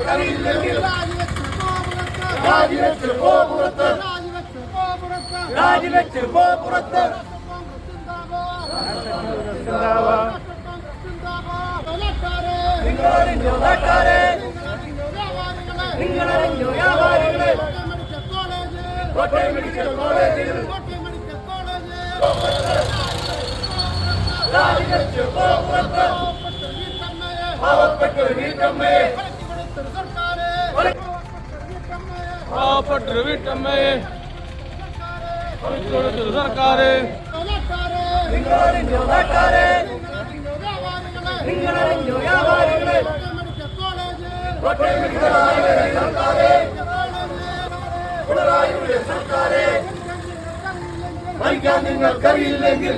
കറിയില്ലെങ്കിൽ രാജിവെച്ച് പോ പുറത്ത്, രാജിവെച്ച് പോ പുറത്ത്. നിങ്ങളറിഞ്ഞോ നാട്ടാരെ, നിങ്ങളറിഞ്ഞോ വ്യാപാരികളെ, കോട്ടയം മെഡിക്കൽ കോളേജിൽ രാജിവെച്ച് പോ പുറത്ത്. പാവപ്പെട്ടൊരു വീട്ടമ്മയെ, പാവപ്പെട്ടൊരു വീട്ടമ്മയെ കൊടുത്തൊരു സർക്കാര്. നിങ്ങളറിഞ്ഞോ നാട്ടാരെ, നിങ്ങളറിഞ്ഞോ വ്യാപാരികളെ, കോട്ടയം മെഡിക്കൽ കോളേജിൽ സർക്കാരെ, പിണറായിയുടെ സർക്കാരെ, ഭരിക്കാൻ നിങ്ങൾക്കറിയില്ലെങ്കിൽ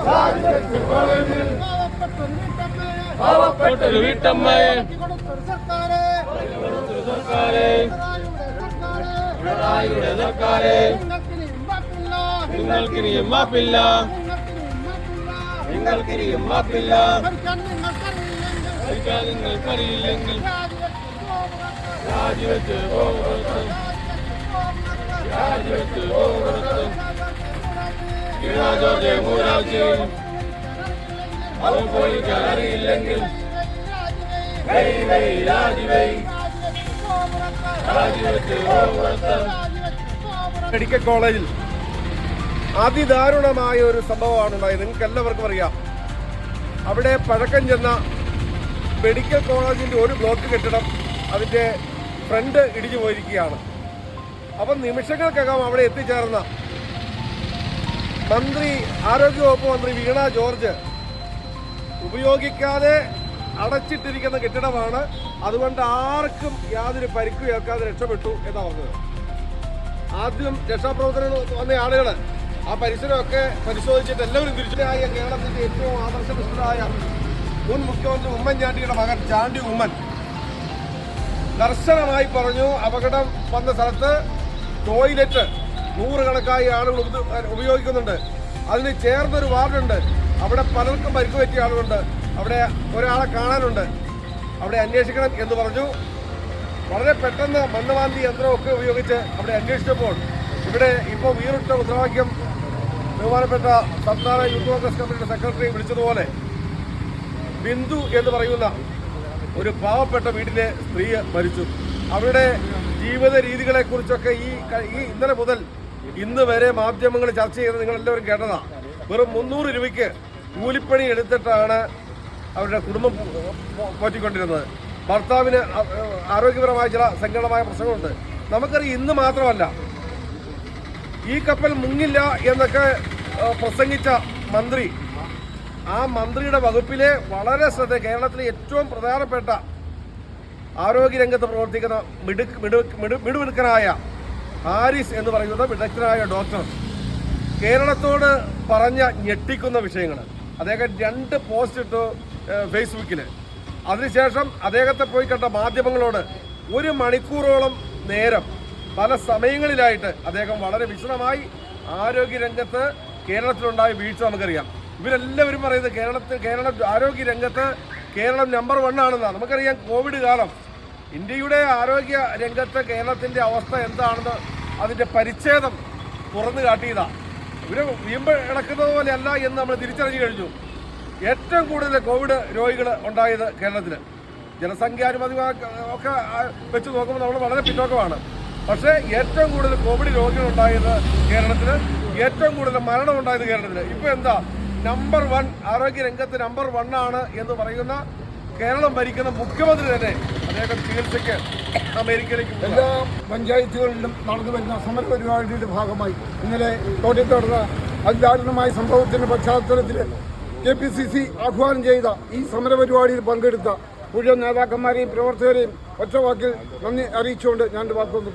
രാജിവെച്ച് കോളേജിൽ പാവപ്പെട്ടൊരു വീട്ടമ്മയെ പിണറായിയുടെ സർക്കാരെ, നിങ്ങൾക്കിനിയും മാപ്പില്ല, നിങ്ങൾക്കിനിയും മാപ്പില്ല. ഭരിക്കാൻ നിങ്ങൾക്കറിയില്ലെങ്കിൽ രാജിവെച്ച് പോകരുത്, രാജിവെച്ച് പോകരുത്. ജോർജ് മൂരാജി അവൻ പോയിക്കാൻ അറിയില്ലെങ്കിൽ മെഡിക്കൽ കോളേജിൽ അതിദാരുണമായ ഒരു സംഭവമാണ് ഉണ്ടായത്. നിങ്ങൾക്ക് എല്ലാവർക്കും അറിയാം. അവിടെ പഴക്കം ചെന്ന മെഡിക്കൽ കോളേജിൻ്റെ ഒരു ബ്ലോക്ക് കെട്ടിടം അതിൻ്റെ ഫ്രണ്ട് ഇടിഞ്ഞു പോയിരിക്കുകയാണ്. അപ്പം നിമിഷങ്ങൾക്കകം അവിടെ എത്തിച്ചേർന്ന ആരോഗ്യവകുപ്പ് മന്ത്രി വീണ ജോർജ് ഉപയോഗിക്കാതെ അടച്ചിട്ടിരിക്കുന്ന കെട്ടിടമാണ്, അതുകൊണ്ട് ആർക്കും യാതൊരു പരിക്കും ഏൽക്കാതെ രക്ഷപ്പെട്ടു എന്നാണ് പറഞ്ഞത്. ആദ്യം രക്ഷാപ്രവർത്തനം വന്ന ആളുകൾ ആ പരിസരമൊക്കെ പരിശോധിച്ചിട്ട് എല്ലാവരും തിരിച്ചതായ കേരളത്തിന്റെ ഏറ്റവും ആദർശനിഷ്ഠനായ മുൻ മുഖ്യമന്ത്രി ഉമ്മൻചാണ്ടിയുടെ മകൻ ചാണ്ടി ഉമ്മൻ കർശനമായി പറഞ്ഞു, അപകടം വന്ന സ്ഥലത്ത് ടോയ്ലറ്റ് നൂറുകണക്കായി ആളുകൾ ഉപയോഗിക്കുന്നുണ്ട്, അതിന് ചേർന്നൊരു വാർഡുണ്ട്, അവിടെ പലർക്കും പരിക്ക് പറ്റിയ ആളുകളുണ്ട്, അവിടെ ഒരാളെ കാണാനുണ്ട്, അവിടെ അന്വേഷിക്കണം എന്ന് പറഞ്ഞു. വളരെ പെട്ടെന്ന് മണ്ണുമാന്തി യന്ത്രമൊക്കെ ഉപയോഗിച്ച് അവിടെ അന്വേഷിച്ചപ്പോൾ ഇവിടെ ഇപ്പോൾ വീറിട്ട മുദ്രാവാക്യം ബഹുമാനപ്പെട്ട സംസ്ഥാന യൂത്ത് കോൺഗ്രസ് കമ്മിറ്റിയുടെ സെക്രട്ടറി വിളിച്ചതുപോലെ ബിന്ദു എന്ന് പറയുന്ന ഒരു പാവപ്പെട്ട വീട്ടിലെ സ്ത്രീ മരിച്ചു. അവരുടെ ജീവിത രീതികളെക്കുറിച്ചൊക്കെ ഈ ഇന്നലെ മുതൽ ഇന്ന് വരെ മാധ്യമങ്ങൾ ചർച്ച ചെയ്ത് നിങ്ങളെല്ലാവരും കേട്ടതാണ്. വെറും 300 രൂപയ്ക്ക് കൂലിപ്പണി എടുത്തിട്ടാണ് അവരുടെ കുടുംബം പോറ്റിക്കൊണ്ടിരുന്നത്. ഭർത്താവിന് ആരോഗ്യപരമായ ചില സങ്കീർണമായ പ്രശ്നങ്ങളുണ്ട്. നമുക്കറിയാം, ഇന്ന് മാത്രമല്ല ഈ കപ്പൽ മുങ്ങില്ല എന്നൊക്കെ പ്രസംഗിച്ച മന്ത്രി, ആ മന്ത്രിയുടെ വകുപ്പിലെ വളരെ കേരളത്തിലെ ഏറ്റവും പ്രധാനപ്പെട്ട ആരോഗ്യരംഗത്ത് പ്രവർത്തിക്കുന്ന മിടുമിടുക്കനായ ഹാരിസ് എന്ന് പറയുന്ന വിദഗ്ധനായ ഡോക്ടർ കേരളത്തോട് പറഞ്ഞ ഞെട്ടിക്കുന്ന വിഷയങ്ങൾ അദ്ദേഹം 2 പോസ്റ്റ് ഇട്ടു ഫേസ്ബുക്കിൽ. അതിനുശേഷം അദ്ദേഹത്തെ പോയി കണ്ട മാധ്യമങ്ങളോട് 1 മണിക്കൂറോളം നേരം പല സമയങ്ങളിലായിട്ട് അദ്ദേഹം വളരെ വിശദമായി ആരോഗ്യരംഗത്ത് കേരളത്തിലുണ്ടായ വീഴ്ച നമുക്കറിയാം. ഇവരെല്ലാവരും പറയുന്നത് കേരളം ആരോഗ്യരംഗത്ത് കേരളം നമ്പർ 1 ആണെന്നാണ്. നമുക്കറിയാം, കോവിഡ് കാലം ഇന്ത്യയുടെ ആരോഗ്യ രംഗത്ത് കേരളത്തിൻ്റെ അവസ്ഥ എന്താണെന്ന് അതിൻ്റെ പരിച്ഛേദം തുറന്നു കാട്ടിയതാണ്. ഇവർ വീമ്പ് ഇടക്കുന്നത് പോലെയല്ല എന്ന് നമ്മൾ തിരിച്ചറിഞ്ഞു കഴിഞ്ഞു. ഏറ്റവും കൂടുതൽ കോവിഡ് രോഗികൾ ഉണ്ടായത് കേരളത്തിൽ. ജനസംഖ്യാനുമതി ഒക്കെ വെച്ച് നോക്കുമ്പോൾ നമ്മൾ വളരെ പിന്നോക്കമാണ്. പക്ഷേ ഏറ്റവും കൂടുതൽ കോവിഡ് രോഗികൾ ഉണ്ടായത് കേരളത്തിൽ, ഏറ്റവും കൂടുതൽ മരണം ഉണ്ടായത് കേരളത്തിൽ. ഇപ്പോൾ എന്താ നമ്പർ 1 ആരോഗ്യരംഗത്ത് നമ്പർ 1 ആണ് എന്ന് പറയുന്ന കേരളം ഭരിക്കുന്ന മുഖ്യമന്ത്രി തന്നെ അദ്ദേഹം ചികിത്സയ്ക്ക് അമേരിക്കയിലേക്ക്. എല്ലാ പഞ്ചായത്തുകളിലും നടന്നു വരുന്ന സമര പരിപാടിയുടെ ഭാഗമായി ഇന്നലെ കോട്ടയത്ത് നടന്ന അതിദാരുണമായ സംഭവത്തിന്റെ പശ്ചാത്തലത്തിൽ KPCC ആഹ്വാനം ചെയ്ത ഈ സമരപരിപാടിയിൽ പങ്കെടുത്ത മുഴുവൻ നേതാക്കന്മാരെയും പ്രവർത്തകരെയും ഒറ്റവാക്കിൽ നന്ദി അറിയിച്ചുകൊണ്ട് ഞാൻ വാക്കുകൾ